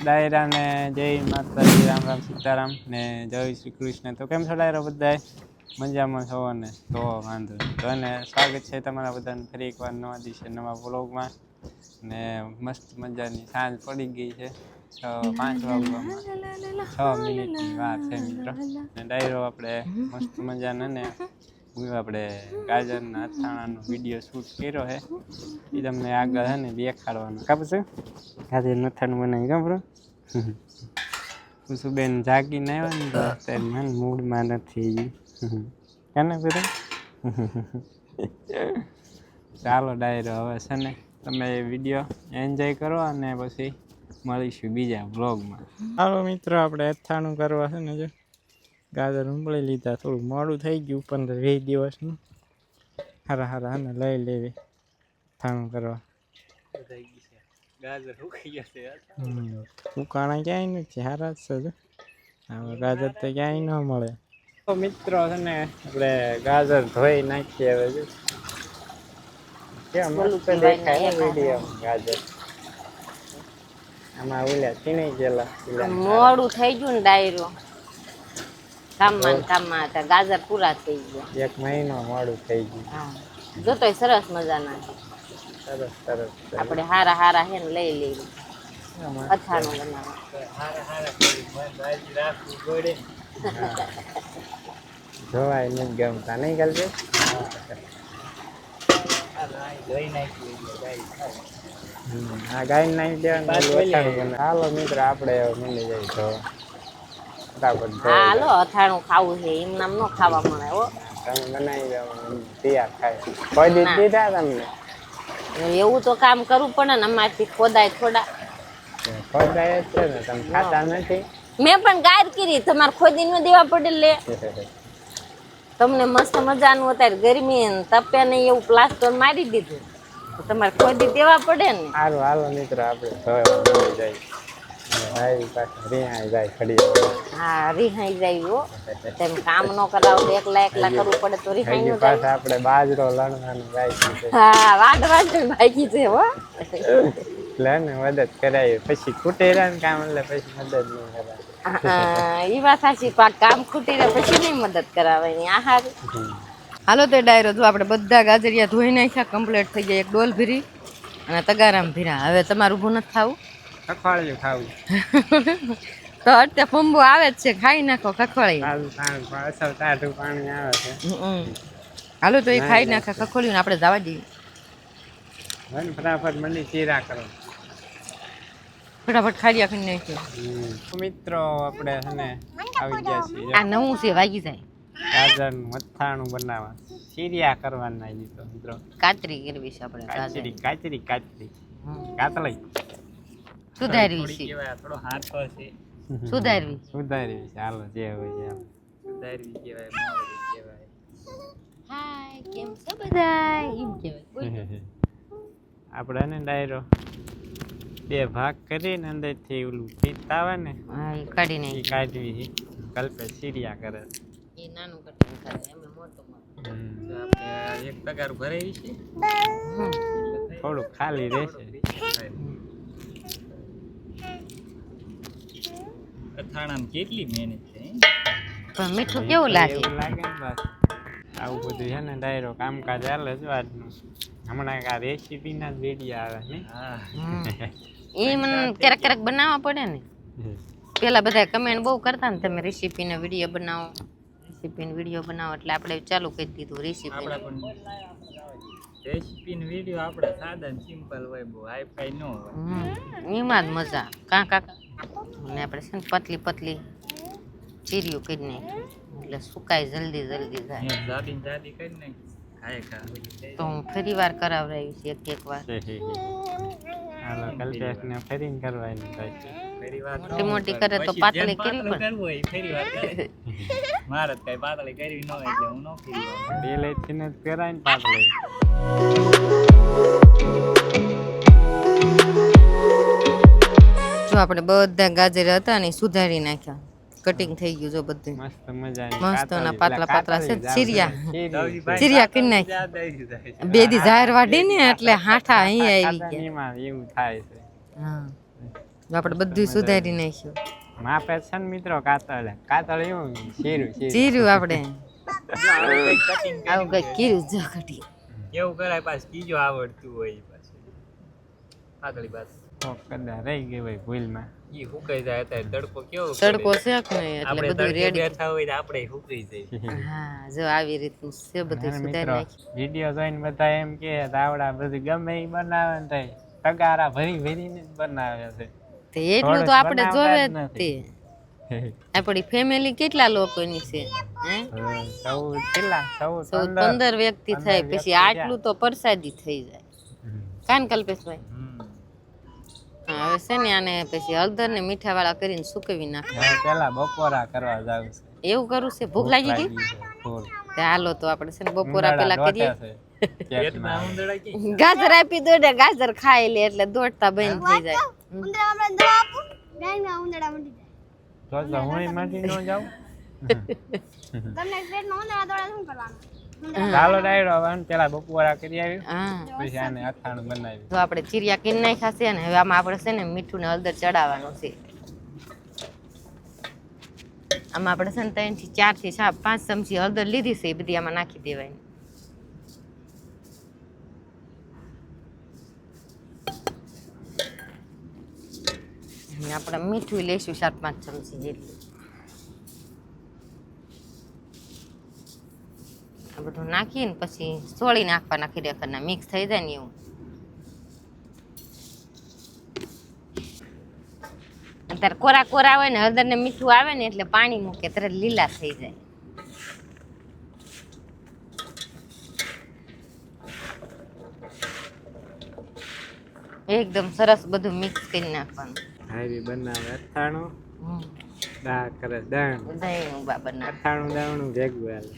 ડાયરાને જય માતાજી, રામ રામ સીતારામ ને જય શ્રી કૃષ્ણ. તો કેમ છો ડાયરા બધાય? મજામાં છો ને? તો વાંધો નહીં. તો એને સ્વાગત છે તમારા બધાને ફરી એકવાર નવા દિવસે નવા વ્લોગમાં. ને મસ્ત મજાની સાંજ પડી ગઈ છે, 5 વાગવામાં 6 મિનિટની વાર છે મિત્રો. ને ડાયરો આપણે મસ્ત મજાને ને આપણે ગાજરના અથાણાનો વિડીયો શૂટ કર્યો છે, એ તમને આગળ છે ને દેખાડવાનો. ખબર છે ગાજરનું અથાણું બનાવી ખબર? કુસુબેન જાગીને આવ્યા ને તો અત્યારે મને મૂડમાં નથી કાને બધા. ચાલો ડાયરો હવે છે ને તમે વિડીયો એન્જોય કરો અને પછી મળીશું બીજા વ્લોગમાં. ચાલો મિત્રો, આપણે અથાણું કરવા છે ને જો ગાજર ઉંબળી લીધા, થોડું મોડું થઈ ગયું 15-20 દિવસનું. હારા ને લઈ લેવી અથાણું કરવા. ગાજર સુકાઈ જશે, ઉકાણા ક્યાંય નથી, હારા જ છે. હવે ગાજર તો ક્યાંય ન મળે. તો મિત્રો છે ને આપણે ગાજર ધોઈ નાખીએ હવે. જો કેમ મસ્ત દેખાય વિડીયોમાં ગાજર. આમાં ઓલા ચીણી ગયેલા મોડું થઈ ગયું ને ડાયરો કામમાં હતા, ગાજર પૂરા થઈ ગયા. 1 મહિનો મોડું થઈ ગયું. હા, જોતોય સરસ મજાના સરસ આપણે હારા હે ને લઈ લેવી અથાણું બનાવવા. જોવાય નહીં ગમતા નહીં ગલતી. હા, ગાય નાખી દેવાનું. હાલો મિત્ર, આપણે મળી જાય તો ફટાફટ. હાલો, અથાણું ખાવું છે, એમ નામ નો ખાવા મળે હો. તમે બનાવી દેવાનું તૈયાર ખાય. કોઈ દી દીધા તમને? એવું તો કામ કરવું પડે ને, અમારથી ખોદાય થોડા. ખોદાય જ છે ને, તમે ખાતા નથી. મેં પણ ગાયર કરી, તમારે ખોદી ન દેવા પડે. લે તમને મસ્ત મજાનું અત્યારે ગરમી તપે ને એવું પ્લાસ્ટર મારી દીધું, તો તમારે ખોદી દેવા પડે ને. સારું હાલો મિત્ર, આપણે જાય રિહાઈ જાય ખડી. હા, રિહાઈ જાય હો. તેમ કામ ન કરાવો તો એકલા કરવું પડે તો રિહાઈ ન જાય. આપણે બાજરો લણવાનું બાકી છે. હા, વાડ બાકી છે હો. એટલે ને મદદ કરાય, પછી ખૂટે ને કામ, એટલે પછી મદદ નહીં કરાય. એ વાત સાચી, કામ ખૂટી રહે પછી નહીં મદદ કરાવે. હાલો તો ડાયરો જો આપણે બધા ગાજરિયા ધોઈ નાખ્યા, કમ્પ્લીટ થઈ ગયા. 1 ડોલ ભીરી અને તગારામ ભીરા. હવે તમારું ઊભું નથી થવું, ખખવાળ્યું ખાવું તો અત્યારે ફંબો આવે જ છે, ખાઈ નાખો ખખવાળી. ટાઢું પાણી આવે છે. હાલો તો એ ખાઈ નાખે ખખોળ્યું ને આપણે જવા દઈએ. ફટાફટ મંડી ચીરા કરો, ફટાફટ ખાડિયા ખાઈ નાખ્યો. મિત્રો આપણે છે ને આવી ગયા છીએ. આ નવું છે, વાગી જાય. ગાજરનું અથાણું બનાવવા ચીરિયા કરવાના તો મિત્રો. કાતરી કરવી છે આપણે, કાચરી કાતળી સુધારવી છે, થોડો હાથ છે, સુધારવી છે. હાલો જે હોય સુધારવી કહેવાય. હાય, કેમ છો બધા? એમ કહેવાય. આપણે ને ડાયરો 2 ભાગ કરીને અંદરથી ઓલું પીત આવે ને, હા, એ કાઢીને એ કાઢવી છે. કલ્પે સીરિયા કરે, એ નાનું કટિંગ કરે, એમ મોટું આપણે 1 તગાર ભરાવી છે, થોડું ખાલી રહેશે. અથાણામાં કેટલી મહેનત છે, પણ મીઠું કેવું લાગે? લાગે ને બસ. આવું બધું છે ને ડાયરો કામકાજ હાલે છે આજનું. હમણાં આ રેસીપીના જ વિડીયો આવે ને. એ મને ક્યારેક બનાવવા પડે ને. પેલા બધા કમેન્ટ બહુ કરતા ને, તમે રેસીપીનો વિડીયો બનાવો, એટલે આપણે ચાલુ કરી દીધું રેસીપીનો વિડીયો. આપણે સાદા ને સિમ્પલ હોય, બહુ હાઈફાઈ ન હોય. એમાં જ મજા. કાકા અને આપણે છે ને પતલી ચીરીઓ કરી નાખી, એટલે સુકાય જલ્દી જાય. જાડી કરી નાખી તો હું ફરી વાર કરાવડાવીશ એક વાર. હાલો કલ્પેશને ફરીને કરવાની મોટી કરે તો પાતળી કરવી પડે. મારે કઈ પાતળી કરવી ન હોય એટલે હું ન કરી. બે લઈથી ને કરાય ને પાતળી. જો આપણે બધા ગાજર હતા ને સુધારી નાખ્યા, કટિંગ થઈ ગયું. જો બધું મસ્ત મજાની મસ્ત ના પાતળા છે. ચીરિયા કરી નાખ્યા. 2 દી જાહેર વાડી ને એટલે હાઠા અહીં આવી ગયા. એવું થાય છે. હા, આપણે બધું સુધારી નાખ્યું. માપે છે ને મિત્રો કાતળ એવું શીરું ચીર્યું આપણે આવું કઈ કીરું જો ઘટી એવું કરાય પાછું કીજો આવડતું હોય પાછું આગળી વાત કદાચ રહી ગઈ ભાઈ ભૂલમાં ઈ હુકાઈ જાય અત્યારે તડકો કેવો તડકો છે કે નહીં એટલે બધું રેડી બેઠા હોય તો આપણે હુકાઈ જાય. હા જો આવી રીતનું છે બધું સુધારી નાખ્યું. વિડીયો જોઈને બધા એમ કે આવડા બધું ગમે એ બનાવે ને તઈ તગારા ભરી ભરીને જ બનાવે છે. તે એટલું તો આપણે જોવે જ તે આપણી ફેમિલી કેટલા લોકોની છે હે 14-15 વ્યક્તિ થાય પછી આટલું તો પ્રસાદી થઈ જાય કાન કલ્પેશભાઈ. હા હવે છે ને આને પછી હળદર ને મીઠા વાળા કરીને સુકવી નાખે. પેલા બપોરા કરવા જાવ છે. એવું કરું છે? ભૂખ લાગી ગઈ તે હાલો તો આપણે છે ને બપોરા પેલા કરીએ. ગાજર આપી દો ને ગાજર ખાઈ લે એટલે દોડતા બંધ થઈ જાય. ચાલો ડાયરો પેલા બપોરા કરી આવ્યું પછી આને અથાણું બનાવ્યું. તો આપણે ચીરિયા કિન નાખ્યા છે ને હવે આમાં આપણે છે ને મીઠું ને હળદર ચડાવવાનું છે. આમાં આપણે છે ને 3 થી 4 થી 5 ચમચી હળદર લીધી છે એ બધી આમાં નાખી દેવાની. અને આપણે મીઠું લઈશું 4-5 ચમચી જેટલું. આ બધું નાખીને પછી સોળી નાખવાના ખીરેખરના મિક્સ થઈ જાય ને એવું. અત્યારે કોરા કોરા હોય ને હળદર ને મીઠું આવે ને એટલે પાણી મૂકે તરત લીલા થઈ જાય. એકદમ સરસ બધું મિક્સ કરી નાખવાનું. હારી બનાવે અથાણું દા કરે દણ દહીં ઉભા બનાવે અથાણું દાણું ભેગું હાલે.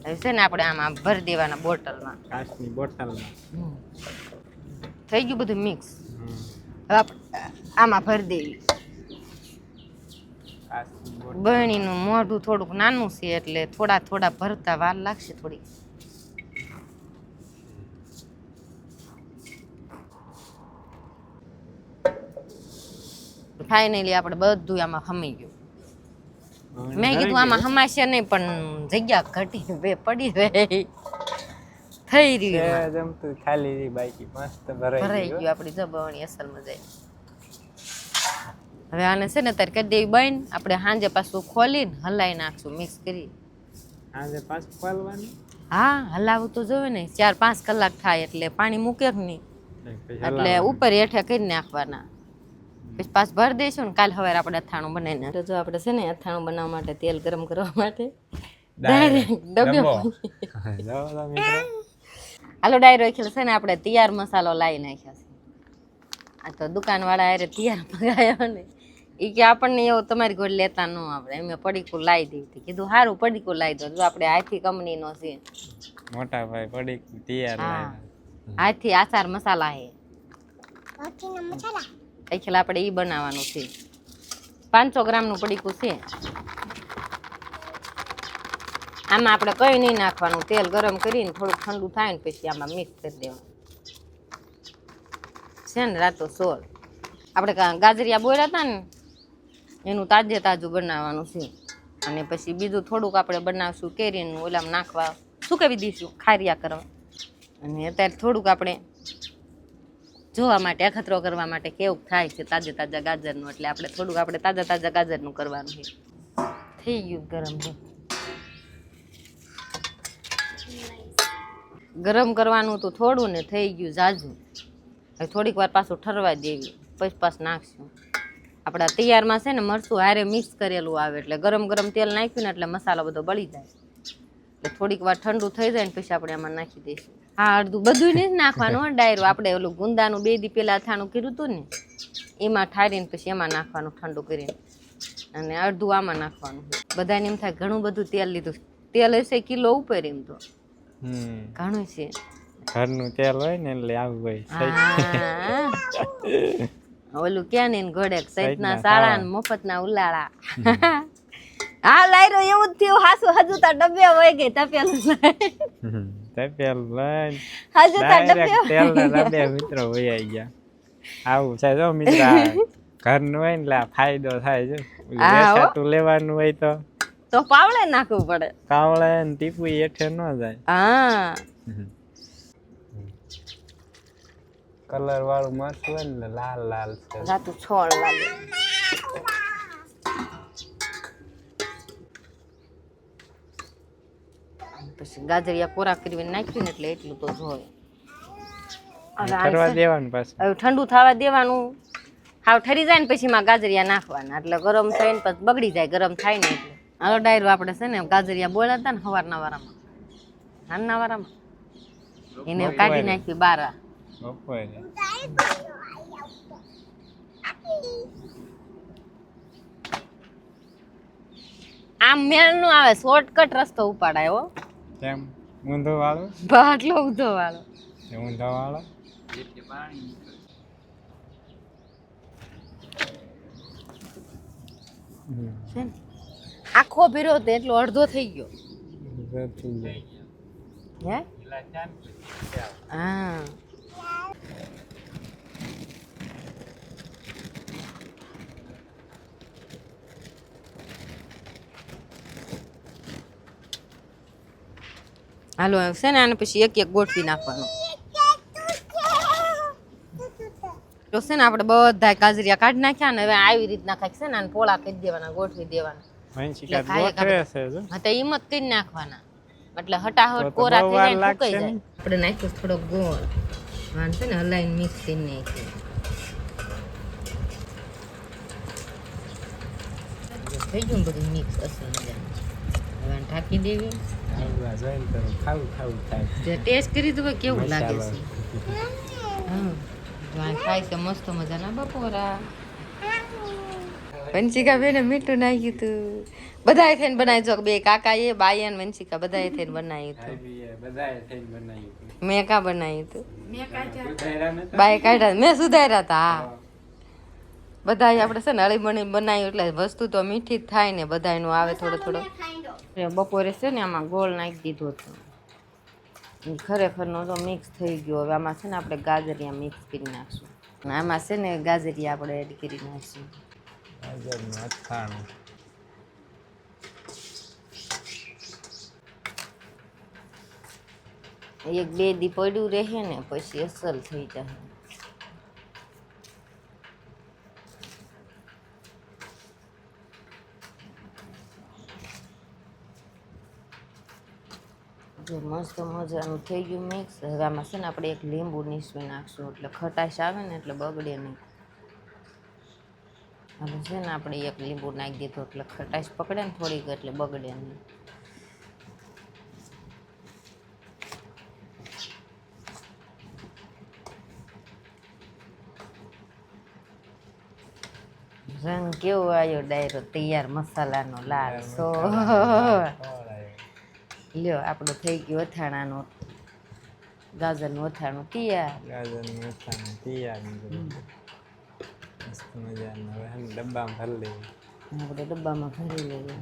હવે છે ને આપણે આમાં ભરી દેવાના બોટલમાં કાચની બોટલમાં. થઈ ગયું બધું મિક્સ. હવે આપણે આમાં ભરી દેવી. બહેણીનું મોઢું થોડુંક નાનું છે એટલે થોડા થોડા ભરતા વાર લાગશે થોડી. ફાઇનલી આપણે બધું આમાં હમી ગયું. મેં કીધું આમાં હમાશે નહીં પણ જગ્યા ઘટી બે પડી રહી થઈ રહ્યું જમતું ખાલી રહી બાકી મસ્ત ભરાઈ ગયું આપણી જબવણી અસલમાં જાય. હવે આને છે ને તારે કરી દેવી બન આપણે સાંજે પાછું ખોલીને હલાવી નાખશું મિક્સ કરી. સાંજે પાછું ખોલવાનું? હા હલાવવું તો જોવે ને 4-5 કલાક થાય એટલે પાણી મૂકે કે નહીં એટલે ઉપર હેઠે કરી નાખવાના પછી પાછું ભરી દઈશું ને કાલ સવારે આપણે અથાણું બનાવીને. તો જો આપણે છે ને અથાણું બનાવવા માટે તેલ ગરમ કરવા માટે હાલો ડાયરો ખેલ છે ને આપણે તૈયાર મસાલો લાવી નાખ્યા છે. આ તો દુકાનવાળા હારે તૈયાર મગાવ્યો ને એ કે આપણને એવું તમારી ઘોડ લેતા ન આપણે એમ પડીકું લાવી દીધી. કીધું સારું પડીકું લાવી દો જો આપણે હાથી કંપનીનો છે મોટા ભાઈ પડીકું તૈયાર હાથી આચાર મસાલા હે એટલે આપણે ઈ બનાવવાનું છે. 500 ગ્રામનું પડીકું છે. આમાં આપણે કઈ નહીં નાખવાનું તેલ ગરમ કરીને થોડુંક ઠંડુ થાય ને પછી આમાં મિક્સ કરી દેવાનું છે ને. રાતો સોળ આપણે ગાજરિયા બોર્યા હતા ને એનું તાજે તાજું બનાવવાનું છે. અને પછી બીજું થોડુંક આપણે બનાવશું કેરીનું ઓલામાં નાખવા સુકાવી દઈશું ખારિયા કરવા. અને અત્યારે થોડુંક આપણે જોવા માટે અખતરો કરવા માટે કેવું થાય છે તાજા તાજા ગાજરનું એટલે આપણે થોડુંક આપણે તાજા તાજા ગાજરનું કરવાનું છે. થઈ ગયું ગરમ ગરમ કરવાનું તો થોડું ને થઈ ગયું જાજુ. હવે થોડીક વાર પાછું ઠરવા દેવી પછી પાછું નાખશું. આપણા તૈયારમાં છે ને મરચું હારે મિક્સ કરેલું આવે એટલે ગરમ ગરમ તેલ નાખ્યું ને એટલે મસાલો બધો બળી જાય એટલે થોડીક વાર ઠંડુ થઈ જાય ને પછી આપણે આમાં નાખી દઈશું. હા અડધું બધું નહીં નાખવાનું ડાયરો આપણે ઓલું ગુંદાનું 2 દી પહેલા અથાણું કર્યું હતું ને એમાં ઠારીને પછી એમાં નાખવાનું ઠંડુ કરીને અને અડધું આમાં નાખવાનું. બધાને એમ થાય ઘણું બધું તેલ લીધું. તેલ હશે કિલો ઉપર એમ તો ઘણું છે. ઘરનું તેલ હોય ને એટલે આવું હોય. ઓલું ક્યાં ને ઘોડે સૈતના સાળા ને મફતના ઉલાળા. હા લાયરો એવું જ થયું. હાસુ હજુ તો ડબ્બે હોય ગઈ તપેલું તપેલ લઈને હજુ તો ડબ્બે તેલ ના ડબ્બે મિત્રો હોય આવી ગયા. આવું છે જો મિત્ર ઘરનું હોય ને એટલે આ ફાયદો થાય છે હા, હો. વેચાતું લેવાનું હોય તો પાવડે નાખવું પડે. કાવળે ને ટીપું હેઠે ન જાય. હા કલર વાળું મસ્ત હોય ને લાલ લાલ છે. રાતું છોડ લાગે. પછી ગાજરિયા કોરા કરીને નાખ્યું ને એટલે એટલું તો જોઈએ. હવે આ કરવા છે. દેવાનું પાછું. હવે ઠંડુ થવા દેવાનું. હાવ ઠરી જાય ને પછી માં ગાજરિયા નાખવાના એટલે ગરમ થઈને પછી બગડી જાય. ગરમ થાય ને એટલે હાલો ડાયરો આપણે છે ને ગાજરિયા બોલ્યા હતા ને સવારના વારામાં હાલના વારામાં એને કાઢી નાખી બારા. બપોરે આમ મેળ નું આવે શોર્ટકટ રસ્તો ઉપાડાય હો. કેમ ઊંધો વાળો બાટલો ઉધો વાળો ઊંધો વાળો છે ને આખો ભીરો હતો એટલો અડધો થઈ ગયો. હે હા હાલો છે ને આને પછી એક એક ગોઠવી નાખવાનો. તો છે ને આપણે બધા ગાજરિયા કાઢી નાખ્યા ને હવે આવી રીતના ખાઈ છે ને આને પોળા કરી દેવાના ગોઠવી દેવાના. વંશિકા ગોઠવે છે જો હા તો હિંમત કરી નાખવાના એટલે હટાહટ કોરા થઈ જાય ને ફૂકાઈ જાય. આપણે નાખ્યું થોડો ગોળ આને છે ને હલાઈને મિક્સ કરી નાખ્યું. થઈ ગયું બધું મિક્સ અસલ મજાનું. હવે આને ઢાંકી દેવી. આવડા જોઈને તો ખાવું ખાવું થાય. જે ટેસ્ટ કરી તો કેવું લાગે છે. હા જો આ ખાય છે મસ્ત મજાના બપોરા. વંશિકા બેને મીઠું નાખ્યું તું. બધાએ થઈને બનાવી છો બે કાકાએ બાઈ અને વંશિકા બધાએ થઈને બનાવ્યું હતું. બધાએ થઈને બનાવ્યું. મેં કા બનાવ્યું હતું બાઈ કાઢ્યા મેં સુધાર્યા હતા. હા બધાએ આપણે છે ને હળીમળી બનાવ્યું એટલે વસ્તુ તો મીઠી જ થાય ને બધાનું આવે થોડો થોડો. બપોરે છે ને આમાં ગોળ નાખી દીધો હતો ખરેખરનો તો મિક્સ થઈ ગયો. હવે આમાં છે ને આપણે ગાજરિયા મિક્સ કરી નાખશું. આમાં છે ને ગાજરિયા આપણે એડ કરી નાખશું. ગાજરનું અથાણું એક બે દી પડ્યું રહે ને પછી અસલ થઈ જાય. જો મસ્ત મજાનું થઈ ગયું મિક્સ. હવે આમાં છે ને આપણે એક લીંબુ નીસવી નાખશું એટલે ખટાશ આવે ને એટલે બગડે નહીં. હવે છે ને આપણે એક લીંબુ નાખી દીધું એટલે ખટાશ પકડે ને થોડીક એટલે બગડે નહીં. રંગ કેવો આવ્યો ડાયરો તૈયાર મસાલાનો લાલ સો. લ્યો આપણું થઈ ગયું અથાણાનું ગાજરનું અથાણું તૈયાર. ગાજરનું અથાણું તૈયાર. મસ્ત મજાનું હવે ડબ્બામાં ભરી લેવું. આપણે ડબ્બામાં ભરી લઈએ.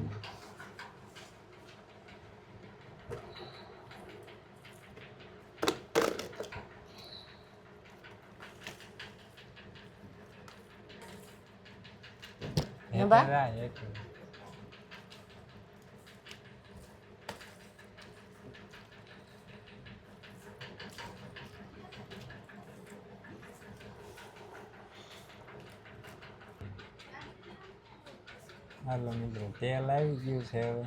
હાલો મિત્રો તેલ આવી ગયું છે હવે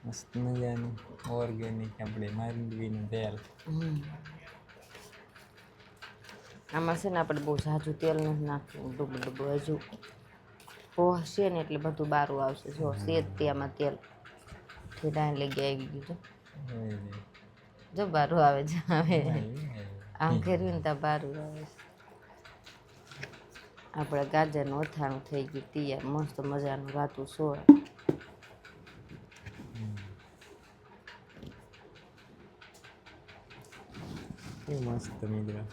મસ્ત મજાનું ઓર્ગેનિક આપણે માંડવીનું તેલ. આમાં છે ને આપણે બહુ ઝાઝું તેલ નથી નાખવું. ડૂબું ડૂબું હજુ પોહશે ને એટલે બધું બારું આવશે. જો સેજ તેમાં તેલ ઠેડાને લઈ ગયા આવી ગયું. જો બારું આવે છે હવે આમ કર્યું ને ત્યાં બારું આવે છે. આપણે ગાજરનું અથાણું થઈ ગયું તૈયાર મસ્ત મજાનું રાતું સોળ. મસ્ત મિત્રો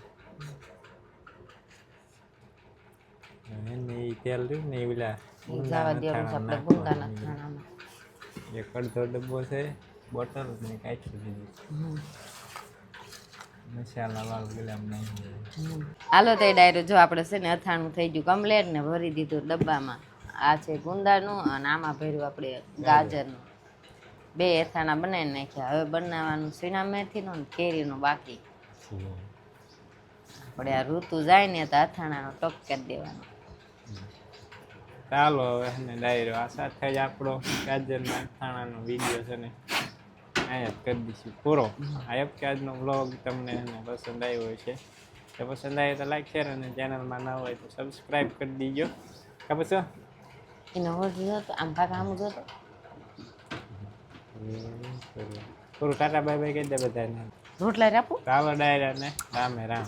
એને એ તેલ રહ્યું ને એ ઓલા જવા દેવાનું છે આપણે ગુંદાના થાણામાં. એક અડધો ડબ્બો છે બોટલ ને કાઢી દીધું. મસાલા વાળું ગુલાબ નહીં. હાલો તો ડાયરો જો આપણે છે ને અથાણું થઈ ગયું કમ્પ્લેટ ને ભરી દીધું ડબ્બામાં. આ છે ગુંદાનું અને આમાં ભર્યું આપણે ગાજરનું. 2 અથાણા બનાવી નાખ્યા. હવે બનાવવાનું સીણા મેથીનું ને કેરીનું બાકી. આપણે આ ઋતુ જાય ને તો અથાણાનો ટોપ કરી દેવાનો. ચાલો હવે ને ડાયરો આ સાથે જ આપણો ગાજરના અથાણાનો વિડીયો છે ને અહીંયા જ કરી દઈશું પૂરો. આ કે આજનો વ્લોગ તમને પસંદ આવ્યો છે તો પસંદ આવે તો લાઈક શેર અને ચેનલમાં ના હોય તો સબસ્ક્રાઈબ કરી દીજો. ખબર છે એનો હોજ જોતો આમ કાકા આમ જોતો. પૂરું ટાટા બાય બાય કહી દે બધાને. રોટલા આપું. ચાલો ડાયરા ને રામે રામ.